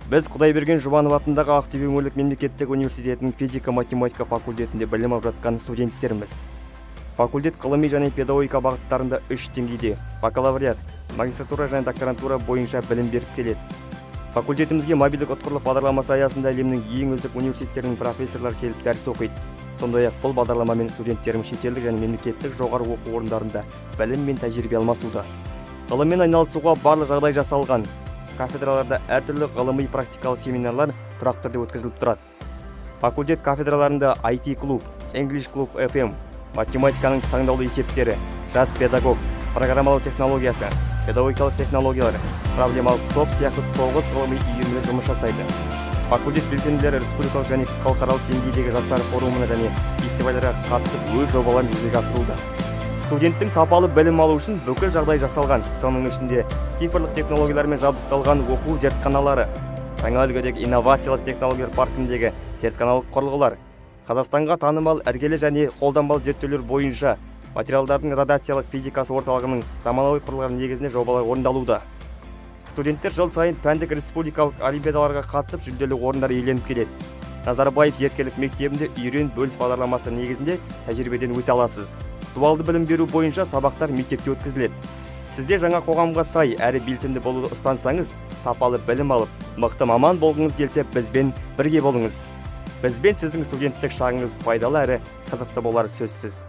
Біз Құдайберген Жұбанов атындағы Ақтөбе өңірлік мемлекеттік университетінің физика-математика факультетінде білім алып жатқан студенттерміз. Факультет ғылыми және педагогика бағыттарында 3 деңгейде бакалавриат, магистратура және докторантура бойынша білім беріп келеді. Факультетімізге мобильдік ұтқырлық бағдарламасы аясында әлемнің ең үздік университеттерінің профессорлар келіп дәріс оқиды. Сондай-ақ бұл бағдарламамен студенттеріміз шетелдік және мемлекеттік жоғары оқу орындарында білім мен тәжірибе алмасуда. Ғылыммен айналысуға барлық жағдай жасалған. Кафедраларда әртүрлі ғылыми практикалық семинарлар тұрақты түрде өткізіліп тұрады. Факультет кафедраларында IT клуб, English клуб FM, математиканың таңдаулы есептері, жас педагог, программалау технологиясы, педагогикалық технологиялар, проблемалық топ сияқты 9 ғылыми үйірмелер жұмыс жасайды. Факультет белсенділері республикалық және халықаралық деңгейдегі жастар форумына және фестивальдарға қатысып өз жобаларын жүзеге асыруда. Студенттің сапалы білім алу үшін бүкіл жағдай жасалған. Соның ішінде цифрлық технологиялармен жабдықталған оқу зертханалары, жаңа үлгідегі инновациялық технологиялар паркіндегі зертханалық құрылғылар, Қазақстанға танымал іргелі және қолданбалы зерттеулер бойынша материалдардың радиациялық физикасы орталығының заманауи құрылғылары негізінде жобалар орындалуда. Студенттер жыл сайын пәндік республикалық олимпиадаларға қатысып жүлделі орындар иеленіп келеді. Назарбаев зияткерлік мектебінде үйрен бөліс бағдарламасы негізінде тәжірибеден өте аласыз. Дуалды білім беру бойынша сабақтар мектепте өткізіледі. Сізде жаңа қоғамға сай әрі белсенді болуды ұстансаңыз, сапалы білім алып, мықты маман болғыңыз келсе, бізбен бірге болыңыз. Бізбен сіздің студенттік шағыңыз пайдалы әрі қызықты болары сөзсіз.